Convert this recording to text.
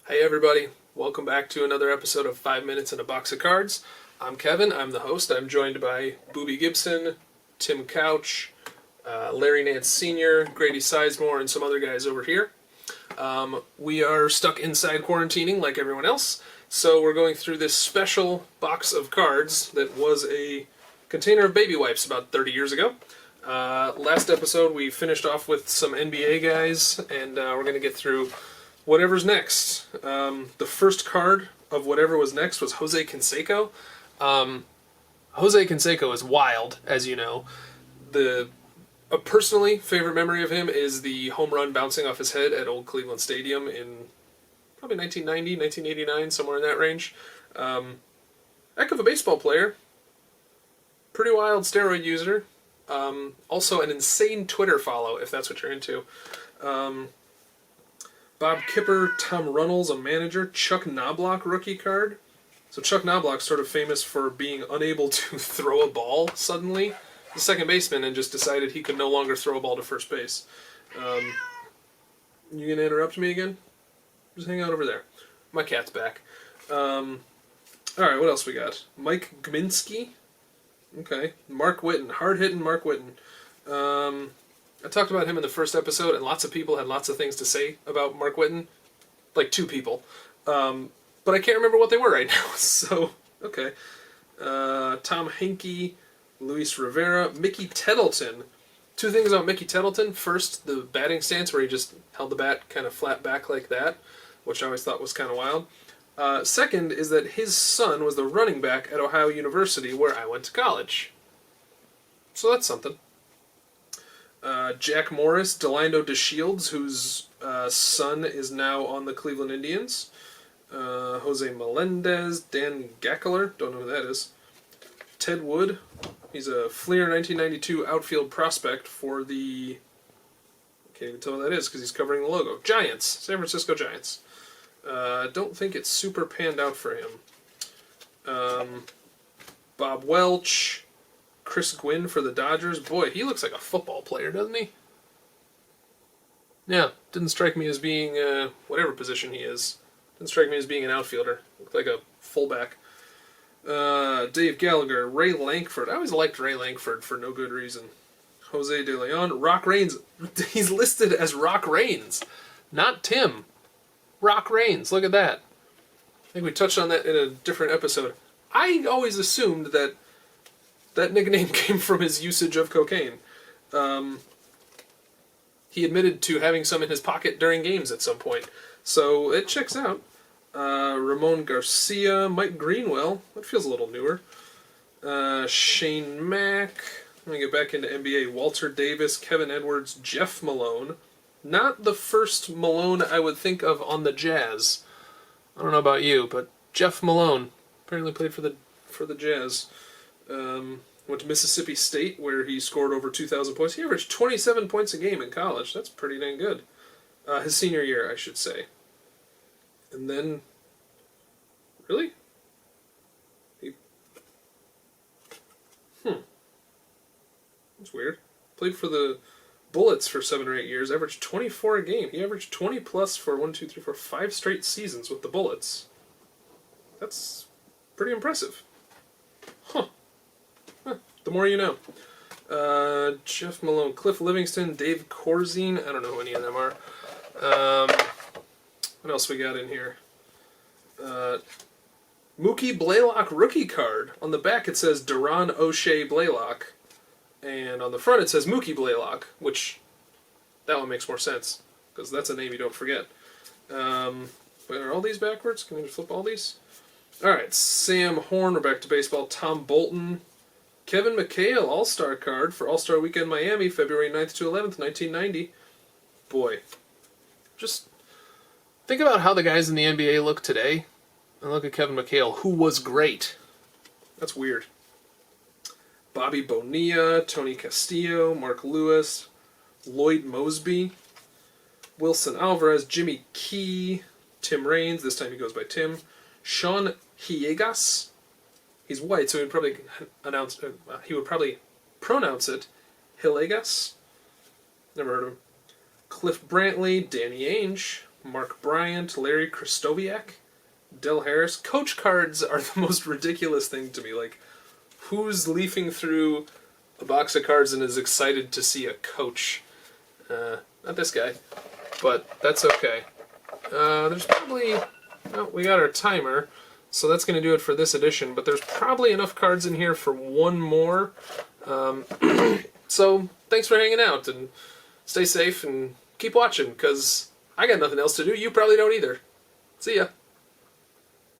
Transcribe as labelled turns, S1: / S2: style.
S1: Hey everybody, welcome back to another episode of 5 Minutes and a Box of Cards. I'm Kevin, I'm the host. I'm joined by Booby Gibson, Tim Couch, Larry Nance Sr., Grady Sizemore, and some other guys over here. We are stuck inside quarantining like everyone else, so we're going through this special box of cards that was a container of baby wipes about 30 years ago. Last episode we finished off with some NBA guys, and we're going to get through whatever's next. The first card of whatever was next was Jose Canseco. Jose Canseco is wild, as you know. A personally favorite memory of him is the home run bouncing off his head at Old Cleveland Stadium in probably 1990, 1989, somewhere in that range. Heck of a baseball player. Pretty wild steroid user. Also an insane Twitter follow, if that's what you're into. Bob Kipper, Tom Runnels, a manager. Chuck Knoblauch rookie card. So Chuck Knoblauch's sort of famous for being unable to throw a ball suddenly. The second baseman, and just decided he could no longer throw a ball to first base. You gonna interrupt me again? Just hang out over there. My cat's back. Alright, what else we got? Mike Gminski. Okay. Mark Whitten. Hard-hitting Mark Whitten. I talked about him in the first episode, and lots of people had lots of things to say about Mark Whitten. Like 2 people. But I can't remember what they were right now, so, okay. Tom Henke, Luis Rivera, Mickey Tettleton. 2 things about Mickey Tettleton. First, the batting stance, where he just held the bat kind of flat back like that, which I always thought was kind of wild. Second is that his son was the running back at Ohio University, where I went to college. So that's something. Jack Morris, Delino DeShields, whose son is now on the Cleveland Indians. Jose Melendez, Dan Gackler, don't know who that is. Ted Wood, he's a Fleer 1992 outfield prospect for the... I can't even tell what that is because he's covering the logo. Giants, San Francisco Giants. Don't think it's super panned out for him. Bob Welch, Chris Gwynn for the Dodgers. Boy, he looks like a football player, doesn't he? Yeah, didn't strike me as being whatever position he is. Didn't strike me as being an outfielder. Looked like a fullback. Dave Gallagher, Ray Lankford. I always liked Ray Lankford for no good reason. Jose De Leon, Rock Raines. He's listed as Rock Raines, not Tim. Rock Raines, look at that. I think we touched on that in a different episode. I always assumed that nickname came from his usage of cocaine. He admitted to having some in his pocket during games at some point. So it checks out. Ramon Garcia, Mike Greenwell. That feels a little newer. Shane Mack. Let me get back into NBA. Walter Davis, Kevin Edwards, Jeff Malone. Not the first Malone I would think of on the Jazz. I don't know about you, but Jeff Malone apparently played for the Jazz. Went to Mississippi State, where he scored over 2,000 points. He averaged 27 points a game in college. That's pretty dang good. His senior year, I should say. And then... Really? That's weird. Played for the Bullets for 7 or 8 years. Averaged 24 a game. He averaged 20 plus for 5 straight seasons with the Bullets. That's pretty impressive. Huh. The more you know. Jeff Malone, Cliff Livingston, Dave Corzine. I don't know who any of them are. What else we got in here? Mookie Blaylock rookie card. On the back it says Duron O'Shea Blaylock. And on the front it says Mookie Blaylock, which, that one makes more sense, because that's a name you don't forget. But are all these backwards? Can we just flip all these? Alright, Sam Horn, we're back to baseball. Tom Bolton. Kevin McHale, All-Star card for All-Star Weekend Miami, February 9th to 11th, 1990. Boy. Just think about how the guys in the NBA look today, and look at Kevin McHale, who was great. That's weird. Bobby Bonilla, Tony Castillo, Mark Lewis, Lloyd Mosby, Wilson Alvarez, Jimmy Key, Tim Raines, this time he goes by Tim, Sean Hiegas. He's white, so he would probably pronounce it Hillegas. Never heard of him. Cliff Brantley, Danny Ainge, Mark Bryant, Larry Kristoviak, Del Harris. Coach cards are the most ridiculous thing to me. Like, who's leafing through a box of cards and is excited to see a coach? Not this guy, but that's okay. There's probably... Oh, we got our timer, so that's going to do it for this edition, but there's probably enough cards in here for one more. So, thanks for hanging out, and stay safe, and keep watching, because I got nothing else to do. You probably don't either. See ya.